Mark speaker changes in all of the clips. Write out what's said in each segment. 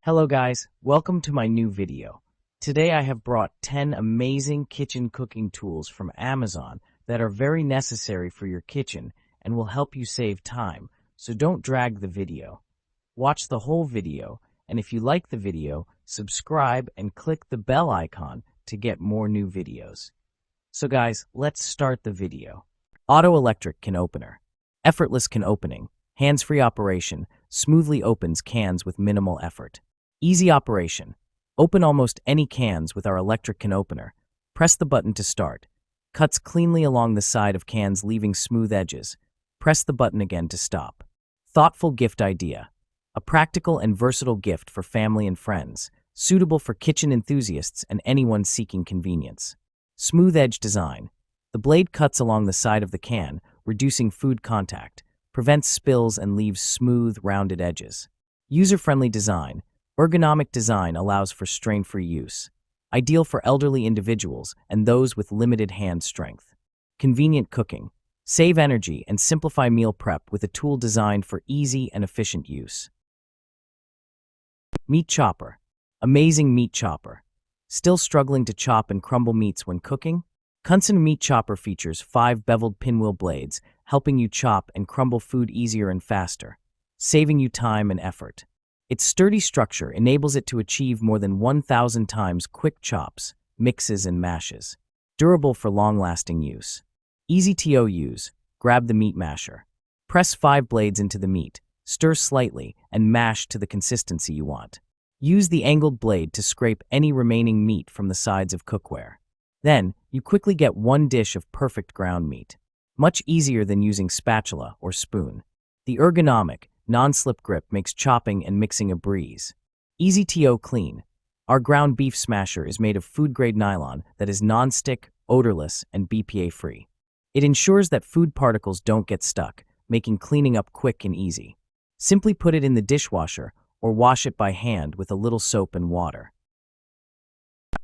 Speaker 1: Hello guys, welcome to my new video. Today I have brought 10 amazing kitchen cooking tools from Amazon that are very necessary for your kitchen and will help you save time, so don't drag the video. Watch the whole video, and if you like the video, subscribe and click the bell icon to get more new videos. So guys, let's start the video. Auto electric can opener. Effortless can opening. Hands-free operation, smoothly opens cans with minimal effort. Easy operation. Open almost any cans with our electric can opener. Press the button to start. Cuts cleanly along the side of cans, leaving smooth edges. Press the button again to stop. Thoughtful gift idea. A practical and versatile gift for family and friends, suitable for kitchen enthusiasts and anyone seeking convenience. Smooth edge design. The blade cuts along the side of the can, reducing food contact, prevents spills and leaves smooth, rounded edges. User-friendly design. Ergonomic design allows for strain-free use. Ideal for elderly individuals and those with limited hand strength. Convenient cooking. Save energy and simplify meal prep with a tool designed for easy and efficient use. Meat chopper. Amazing meat chopper. Still struggling to chop and crumble meats when cooking? Cuisinart meat chopper features 5 beveled pinwheel blades, helping you chop and crumble food easier and faster, saving you time and effort. Its sturdy structure enables it to achieve more than 1,000 times quick chops, mixes, and mashes. Durable for long-lasting use. Easy to use. Grab the meat masher. Press 5 blades into the meat, stir slightly, and mash to the consistency you want. Use the angled blade to scrape any remaining meat from the sides of cookware. Then, you quickly get one dish of perfect ground meat. Much easier than using spatula or spoon. The ergonomic, non-slip grip makes chopping and mixing a breeze. Easy to clean. Our ground beef smasher is made of food-grade nylon that is non-stick, odorless, and BPA-free. It ensures that food particles don't get stuck, making cleaning up quick and easy. Simply put it in the dishwasher or wash it by hand with a little soap and water.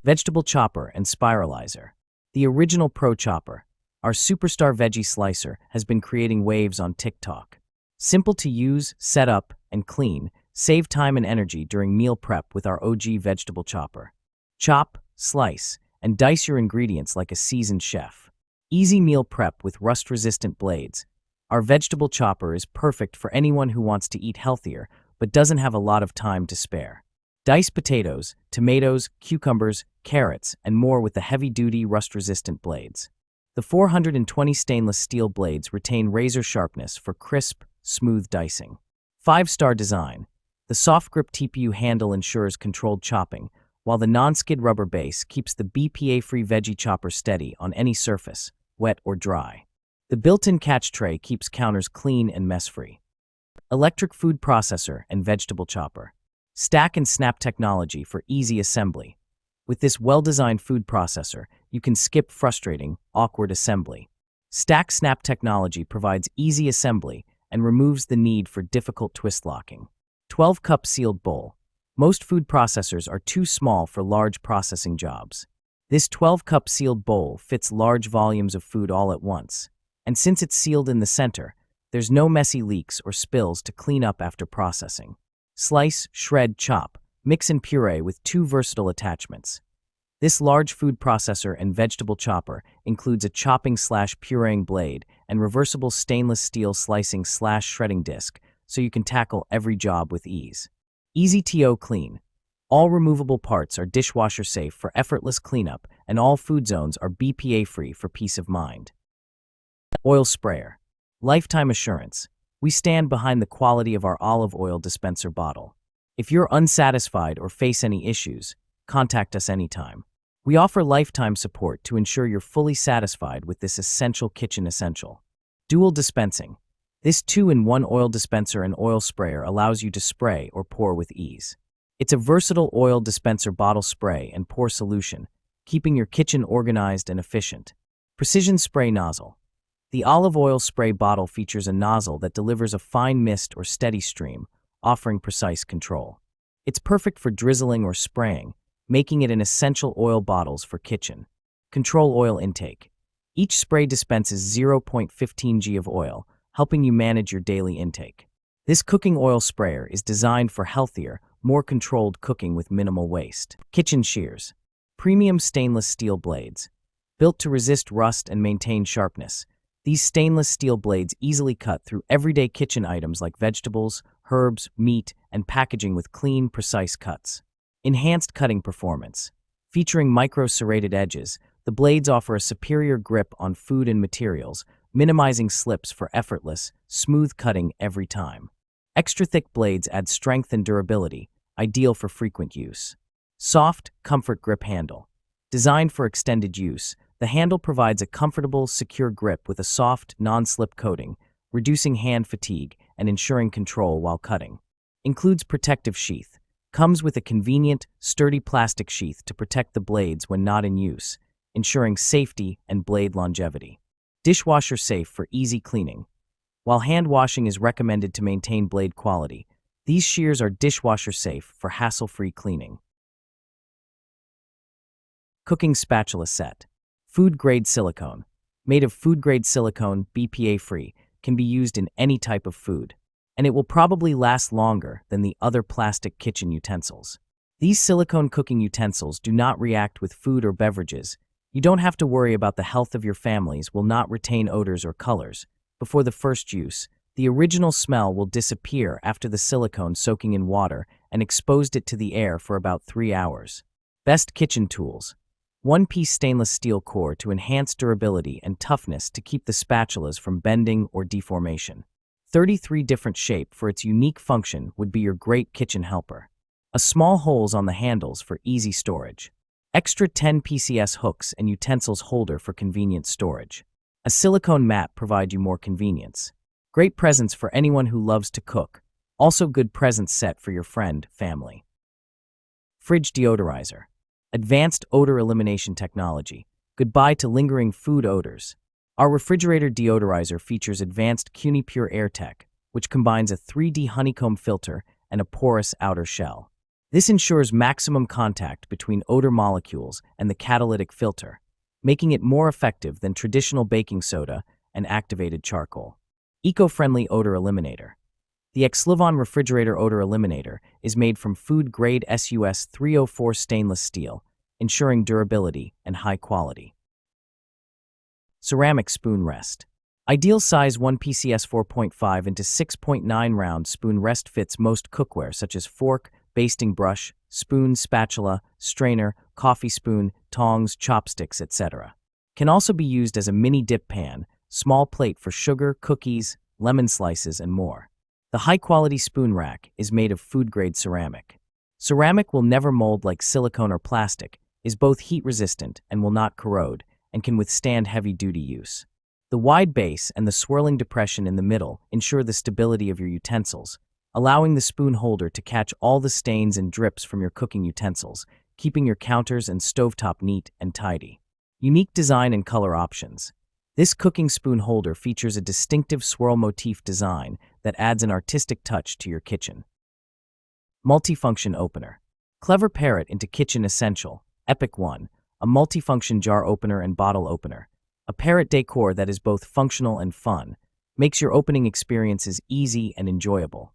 Speaker 1: Vegetable chopper and spiralizer. The original pro chopper, our superstar veggie slicer, has been creating waves on TikTok. Simple to use, set up, and clean, save time and energy during meal prep with our OG vegetable chopper. Chop, slice, and dice your ingredients like a seasoned chef. Easy meal prep with rust-resistant blades. Our vegetable chopper is perfect for anyone who wants to eat healthier but doesn't have a lot of time to spare. Dice potatoes, tomatoes, cucumbers, carrots, and more with the heavy-duty, rust-resistant blades. The 420 stainless steel blades retain razor sharpness for crisp, smooth dicing. 5-star design. The soft grip TPU handle ensures controlled chopping, while the non-skid rubber base keeps the BPA-free veggie chopper steady on any surface, wet or dry. The built-in catch tray keeps counters clean and mess-free. Electric food processor and vegetable chopper. Stack and snap technology for easy assembly. With this well-designed food processor, you can skip frustrating, awkward assembly. Stack snap technology provides easy assembly and removes the need for difficult twist locking. 12-cup sealed bowl. Most food processors are too small for large processing jobs. This 12-cup sealed bowl fits large volumes of food all at once. And since it's sealed in the center, there's no messy leaks or spills to clean up after processing. Slice, shred, chop, mix and puree with 2 versatile attachments. This large food processor and vegetable chopper includes a chopping/pureeing blade and reversible stainless steel slicing/shredding disc, so you can tackle every job with ease. Easy to clean. All removable parts are dishwasher safe for effortless cleanup, and all food zones are BPA-free for peace of mind. Oil sprayer. Lifetime assurance. We stand behind the quality of our olive oil dispenser bottle. If you're unsatisfied or face any issues, contact us anytime. We offer lifetime support to ensure you're fully satisfied with this essential kitchen essential. Dual dispensing. This 2-in-1 oil dispenser and oil sprayer allows you to spray or pour with ease. It's a versatile oil dispenser bottle spray and pour solution, keeping your kitchen organized and efficient. Precision spray nozzle. The olive oil spray bottle features a nozzle that delivers a fine mist or steady stream, offering precise control. It's perfect for drizzling or spraying, making it an essential oil bottles for kitchen. Control oil intake. Each spray dispenses 0.15 g of oil, helping you manage your daily intake. This cooking oil sprayer is designed for healthier, more controlled cooking with minimal waste. Kitchen shears. Premium stainless steel blades. Built to resist rust and maintain sharpness, these stainless steel blades easily cut through everyday kitchen items like vegetables, herbs, meat, and packaging with clean, precise cuts. Enhanced cutting performance. Featuring micro-serrated edges, the blades offer a superior grip on food and materials, minimizing slips for effortless, smooth cutting every time. Extra thick blades add strength and durability, ideal for frequent use. Soft, comfort grip handle. Designed for extended use, the handle provides a comfortable, secure grip with a soft, non-slip coating, reducing hand fatigue and ensuring control while cutting. Includes protective sheath. Comes with a convenient, sturdy plastic sheath to protect the blades when not in use, ensuring safety and blade longevity. Dishwasher safe for easy cleaning. While hand washing is recommended to maintain blade quality, these shears are dishwasher safe for hassle-free cleaning. Cooking spatula set. Food-grade silicone. Made of food-grade silicone, BPA-free, can be used in any type of food, and it will probably last longer than the other plastic kitchen utensils. These silicone cooking utensils do not react with food or beverages. You don't have to worry about the health of your families will not retain odors or colors. Before the first use, the original smell will disappear after the silicone soaking in water and exposed it to the air for about 3 hours. Best kitchen tools. One-piece stainless steel core to enhance durability and toughness to keep the spatulas from bending or deformation. 33 different shape for its unique function would be your great kitchen helper. A small holes on the handles for easy storage. Extra 10 PCS hooks and utensils holder for convenient storage. A silicone mat provide you more convenience. Great presents for anyone who loves to cook. Also good present set for your friend, family. Fridge deodorizer. Advanced odor elimination technology. Goodbye to lingering food odors. Our refrigerator deodorizer features advanced Cuisinart Air Tech, which combines a 3D honeycomb filter and a porous outer shell. This ensures maximum contact between odor molecules and the catalytic filter, making it more effective than traditional baking soda and activated charcoal. Eco-friendly odor eliminator. The Exlivon refrigerator odor eliminator is made from food-grade SUS 304 stainless steel, ensuring durability and high quality. Ceramic spoon rest. Ideal size 1 PCS 4.5 into 6.9 round spoon rest fits most cookware such as fork, basting brush, spoon, spatula, strainer, coffee spoon, tongs, chopsticks, etc. Can also be used as a mini dip pan, small plate for sugar, cookies, lemon slices, and more. The high-quality spoon rack is made of food-grade ceramic. Ceramic will never mold like silicone or plastic, is both heat-resistant and will not corrode, and can withstand heavy-duty use. The wide base and the swirling depression in the middle ensure the stability of your utensils, allowing the spoon holder to catch all the stains and drips from your cooking utensils, keeping your counters and stovetop neat and tidy. Unique design and color options. This cooking spoon holder features a distinctive swirl motif design that adds an artistic touch to your kitchen. Multifunction opener. Clever pair it into kitchen essential. Epic One, a multifunction jar opener and bottle opener. A parrot decor that is both functional and fun, makes your opening experiences easy and enjoyable.